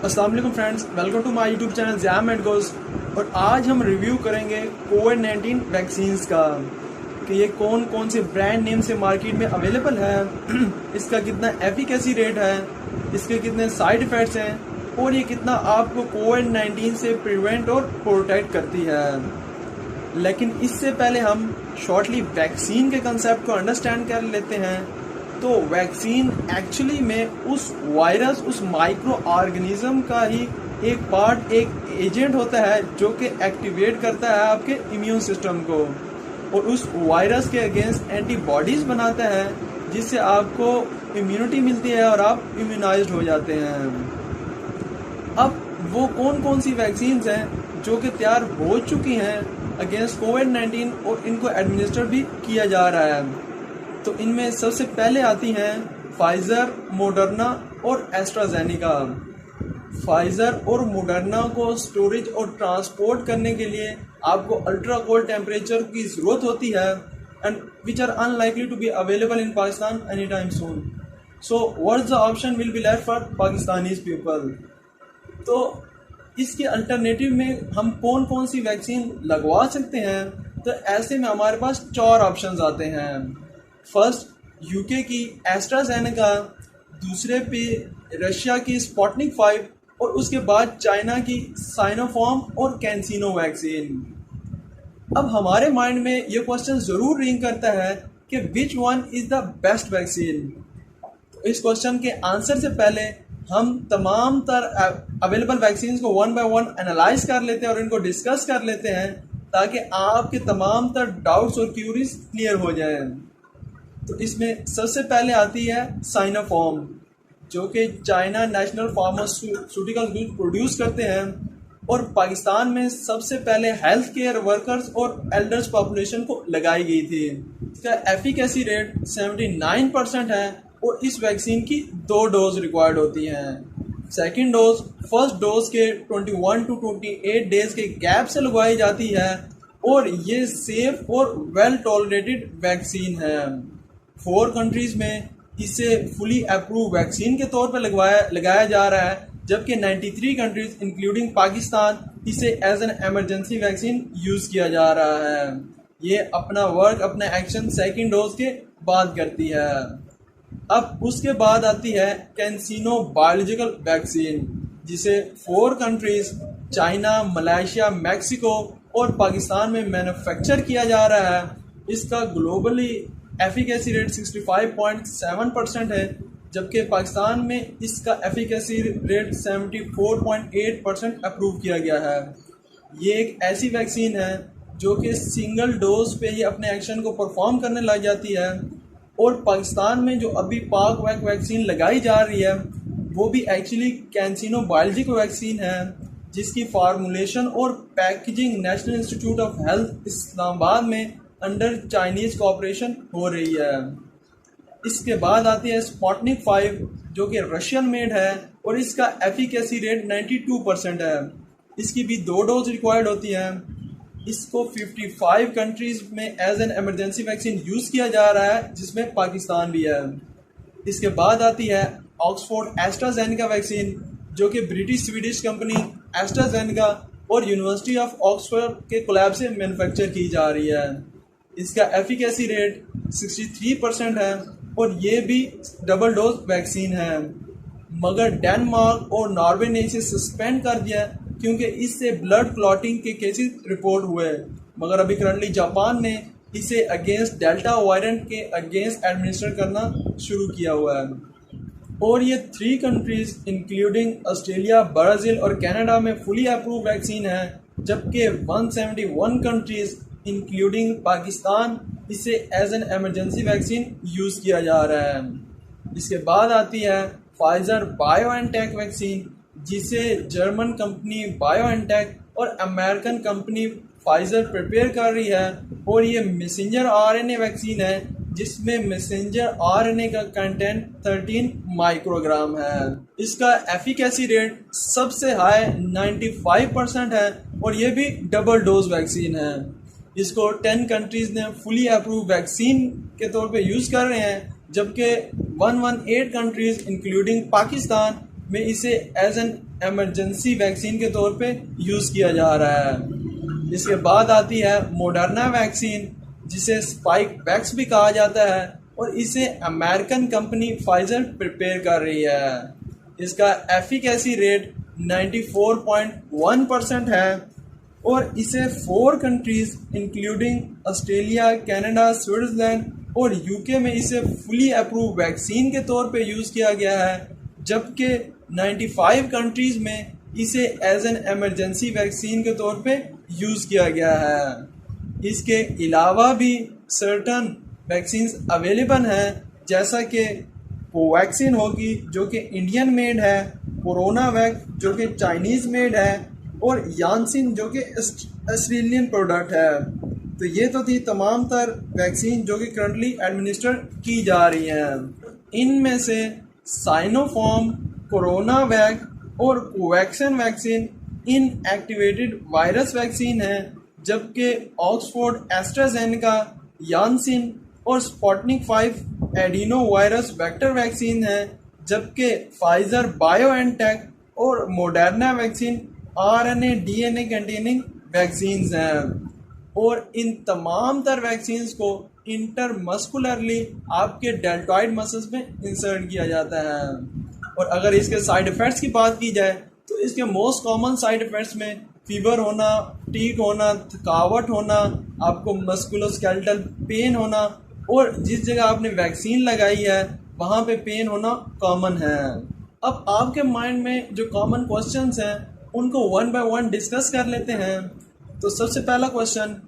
अस्सलाम वालेकुम friends, welcome to my YouTube channel jam and goes. और आज हम रिव्यू करेंगे कोविड-19 वैक्सीन्स का कि ये कौन कौन से ब्रांड नेम से मार्केट में अवेलेबल है, इसका कितना एफिकेसी रेट है, इसके कितने साइड इफ़ेक्ट्स हैं और ये कितना आपको कोविड-19 से प्रिवेंट और प्रोटेक्ट करती है। लेकिन इससे पहले हम शॉर्टली वैक्सीन के कंसेप्ट को अंडरस्टैंड कर लेते हैं। तो वैक्सीन एक्चुअली में उस वायरस, उस माइक्रो ऑर्गेनिज्म का ही एक पार्ट, एक एजेंट होता है जो कि एक्टिवेट करता है आपके इम्यून सिस्टम को और उस वायरस के अगेंस्ट एंटीबॉडीज बनाता है, जिससे आपको इम्यूनिटी मिलती है और आप इम्यूनाइज्ड हो जाते हैं। अब वो कौन कौन सी वैक्सीन्स हैं जो कि तैयार हो चुकी हैं अगेंस्ट कोविड-19 और इनको एडमिनिस्टर भी किया जा रहा है। तो इनमें सबसे पहले आती हैं फाइज़र, मॉडर्ना और एस्ट्राजेनेका। फाइज़र और मॉडर्ना को स्टोरेज और ट्रांसपोर्ट करने के लिए आपको अल्ट्रा कोल्ड टेम्परेचर की ज़रूरत होती है and which are unlikely to be available in Pakistan any time soon. So what the option will be left for Pakistanis people. तो इसके अल्टरनेटिव में हम कौन कौन सी वैक्सीन लगवा सकते हैं, तो ऐसे में हमारे पास 4 ऑप्शंस आते हैं। फर्स्ट, यूके की एस्ट्राजेनेका, दूसरे पे रशिया की स्पुतनिक 5 और उसके बाद चाइना की साइनोफार्म और कैंसिनो वैक्सीन। अब हमारे माइंड में ये क्वेश्चन ज़रूर रिंग करता है कि which one is the best vaccine. तो इस क्वेश्चन के आंसर से पहले हम तमाम अवेलेबल वैक्सीन को वन बाय वन एनालाइज कर लेते हैं और इनको डिस्कस कर लेते हैं ताकि आपके तमाम डाउट्स और क्यूरीज क्लियर हो जाएं। तो इसमें सबसे पहले आती है साइनोफार्म, जो कि China national pharmaceutical group produce करते हैं और पाकिस्तान में सबसे पहले हेल्थ केयर वर्कर्स और एल्डर्स पॉपुलेशन को लगाई गई थी। इसका एफिकेसी रेट 79% है और इस वैक्सीन की 2 डोज रिक्वायर्ड होती हैं। सेकेंड डोज फर्स्ट डोज के 21 to 28 डेज के गैप से लगवाई जाती है और ये सेफ और वेल टॉलरेटेड वैक्सीन है। 4 कंट्रीज़ में इसे फुली अप्रूव वैक्सीन के तौर पर लगाया जा रहा है, जबकि 93 कंट्रीज इंक्लूडिंग पाकिस्तान इसे as an emergency vaccine use किया जा रहा है। ये अपना वर्क, अपना एक्शन सेकेंड डोज के बाद करती है। अब उसके बाद आती है कैंसिनो बायोलॉजिकल वैक्सीन, जिसे 4 कंट्रीज चाइना, मलेशिया, मैक्सिको और पाकिस्तान में मैन्युफैक्चर किया जा रहा है। इसका ग्लोबली एफिकेसी रेट 65.7% है, जबकि पाकिस्तान में इसका एफिकेसी रेट 74.8% अप्रूव किया गया है। ये एक ऐसी वैक्सीन है जो कि सिंगल डोज पे ही अपने एक्शन को परफॉर्म करने लग जाती है और पाकिस्तान में जो अभी पाक वैक्सीन लगाई जा रही है वो भी एक्चुअली कैंसिनो बायोलॉजिकल वैक्सीन है, जिसकी फार्मूलेशन और packaging national institute of health Islamabad में अंडर चाइनीज कोऑपरेशन हो रही है। इसके बाद आती है स्पुतनिक 5, जो कि रशियन मेड है और इसका एफिकेसी रेट 92% है। इसकी भी 2 डोज रिक्वायर्ड होती हैं। इसको 55 कंट्रीज में as an emergency vaccine use किया जा रहा है, जिसमें पाकिस्तान भी है। इसके बाद आती है ऑक्सफोर्ड एस्ट्राजेनेका वैक्सीन, जो कि ब्रिटिश स्वीडिश कंपनी एस्ट्राजेनेका और यूनिवर्सिटी ऑफ ऑक्सफोर्ड के कोलैब से मैन्युफैक्चर की जा रही है। इसका एफिकेसी रेट 63% है और ये भी डबल डोज वैक्सीन है, मगर डेनमार्क और नॉर्वे ने इसे सस्पेंड कर दिया क्योंकि इससे ब्लड क्लॉटिंग के केसेस रिपोर्ट हुए। मगर अभी करंटली जापान ने इसे अगेंस्ट डेल्टा वेरिएंट के अगेंस्ट एडमिनिस्टर करना शुरू किया हुआ है। और ये 3 कंट्रीज इंक्लूडिंग ऑस्ट्रेलिया, ब्राज़ील और कनाडा में फुली अप्रूव वैक्सीन है, जबकि 171 कंट्रीज इंक्लूडिंग पाकिस्तान इसे as an emergency vaccine use किया जा रहा है। इसके बाद आती है फाइज़र बायोएनटेक वैक्सीन, जिसे जर्मन कंपनी बायोएनटेक और अमेरिकन कंपनी फाइज़र प्रिपेयर कर रही है और ये मैसेंजर आरएनए वैक्सीन है, जिसमें मैसेंजर आरएनए का कंटेंट 13 माइक्रोग्राम है। इसका एफिकेसी रेट सबसे हाई 95% है और ये भी डबल डोज वैक्सीन है। इसको 10 कंट्रीज़ ने फुली अप्रूव वैक्सीन के तौर पे यूज़ कर रहे हैं, जबकि 118 कंट्रीज़ इंक्लूडिंग पाकिस्तान में इसे एज एन एमरजेंसी वैक्सीन के तौर पे यूज़ किया जा रहा है। इसके बाद आती है मोडर्ना वैक्सीन, जिसे स्पाइक वैक्स भी कहा जाता है, और इसे अमेरिकन कंपनी फाइजर प्रिपेयर कर रही है। इसका एफिकेसी रेट 94.1% है और इसे 4 countries including Australia, Canada, Switzerland और यूके में इसे फुली अप्रूव वैक्सीन के तौर पे यूज़ किया गया है, जबकि 95 कंट्रीज में इसे एज एन एमरजेंसी वैक्सीन के तौर पे यूज़ किया गया है। इसके अलावा भी सर्टन वैक्सीन्स अवेलेबल हैं, जैसा कि कोवैक्सीन होगी जो कि इंडियन मेड है, कोरोना वैक जो कि चाइनीज़ मेड है, और यानसिन जो कि ऑस्ट्रेलियन प्रोडक्ट है। तो ये तो थी तमाम तर वैक्सीन जो कि करंटली एडमिनिस्टर की जा रही हैं। इनमें से साइनोफार्म, कोरोना वैक और Covaxin vaccine inactivated virus vaccine है, जबकि ऑक्सफोर्ड एस्ट्राजेनेका, यानसिन और Sputnik 5 adeno virus vector vaccine है, जबकि फाइजर बायोएनटेक और Moderna vaccine RNA DNA containing vaccines हैं। और इन तमाम तर वैक्सीन्स को इंटरमस्कुलरली आपके डेल्टॉइड मसल्स में इंसर्ट किया जाता है। और अगर इसके साइड इफ़ेक्ट्स की बात की जाए तो इसके मोस्ट कॉमन साइड इफ़ेक्ट्स में फीवर होना, टीक होना, थकावट होना, आपको मस्कुलोस्केलेटल पेन होना, और जिस जगह आपने वैक्सीन लगाई है वहाँ पे पेन होना कॉमन है। अब आपके माइंड में जो कॉमन क्वेश्चंस हैं उनको वन बाय वन डिस्कस कर लेते हैं। तो सबसे पहला क्वेश्चन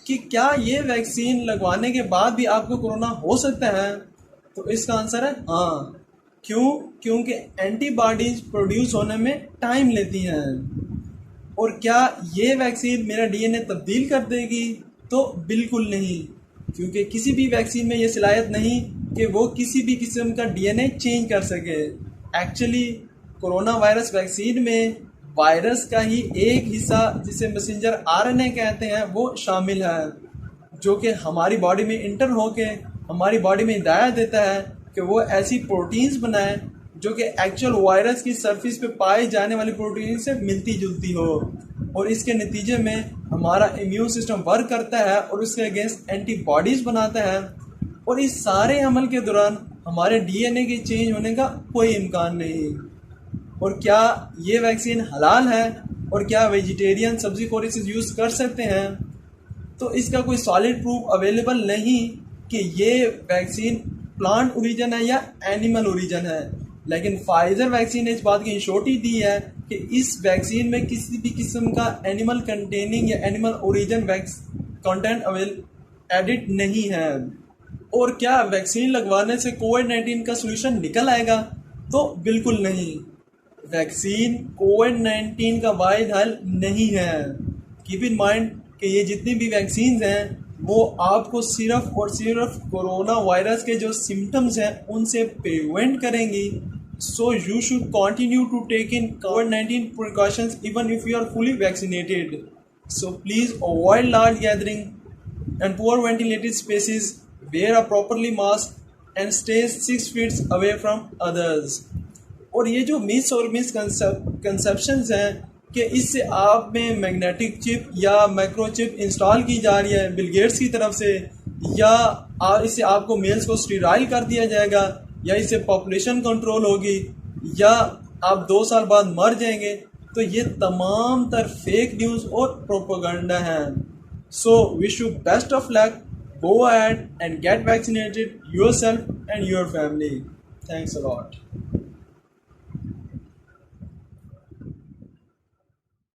कि क्या ये वैक्सीन लगवाने के बाद भी आपको कोरोना हो सकता है? तो इसका आंसर है हाँ। क्यों? क्योंकि एंटीबॉडीज प्रोड्यूस होने में टाइम लेती हैं। और क्या ये वैक्सीन मेरा डीएनए तब्दील कर देगी? तो बिल्कुल नहीं, क्योंकि किसी भी वैक्सीन में ये सलाहियत नहीं कि वो किसी भी किस्म का डीएनए चेंज कर सके। एक्चुअली कोरोना वायरस वैक्सीन में वायरस का ही एक हिस्सा, जिसे मैसेंजर आरएनए कहते हैं, वो शामिल है, जो कि हमारी बॉडी में इंटर होके हमारी बॉडी में हिदायत देता है कि वो ऐसी प्रोटीन्स बनाए जो कि एक्चुअल वायरस की सरफेस पे पाई जाने वाली प्रोटीन से मिलती जुलती हो, और इसके नतीजे में हमारा इम्यून सिस्टम वर्क करता है और उसके अगेंस्ट एंटीबॉडीज़ बनाता है। और इस सारे अमल के दौरान हमारे डीएनए के चेंज होने का कोई इम्कान नहीं। और क्या ये वैक्सीन हलाल है और क्या वेजिटेरियन सब्जी खोरी से यूज़ कर सकते हैं? तो इसका कोई सॉलिड प्रूफ अवेलेबल नहीं कि ये वैक्सीन प्लांट ओरिजिन है या एनिमल ओरिजिन है, लेकिन फाइजर वैक्सीन ने इस बात की इंश्योरिटी दी है कि इस वैक्सीन में किसी भी किस्म का एनिमल कंटेनिंग या एनिमल ओरिजिन कंटेंट एडिट नहीं है। और क्या वैक्सीन लगवाने से कोविड-19 का सोल्यूशन निकल आएगा? तो बिल्कुल नहीं। वैक्सीन कोविड-19 का वाहिद हल नहीं है। कीप इन माइंड कि ये जितनी भी वैक्सीन्स हैं वो आपको सिर्फ और सिर्फ कोरोना वायरस के जो सिम्टम्स हैं उनसे प्रिवेंट करेंगी। So you should continue to take in कोविड-19 precautions even if you are fully vaccinated. So please avoid large gathering and poor ventilated spaces, wear a properly mask and stay 6 feet away from others। और ये जो miss और misconceptions हैं कि इससे आप में मैग्नेटिक चिप या माइक्रोचिप इंस्टॉल की जा रही है बिल गेट्स की तरफ से, या इससे आपको मेल्स को स्टीराइल कर दिया जाएगा, या इससे पॉपुलेशन कंट्रोल होगी, या आप 2 साल बाद मर जाएंगे, तो ये तमाम तर फेक न्यूज़ और प्रोपेगेंडा हैं। So wish you best of luck. Go ahead and get vaccinated yourself and your family. Thanks a lot.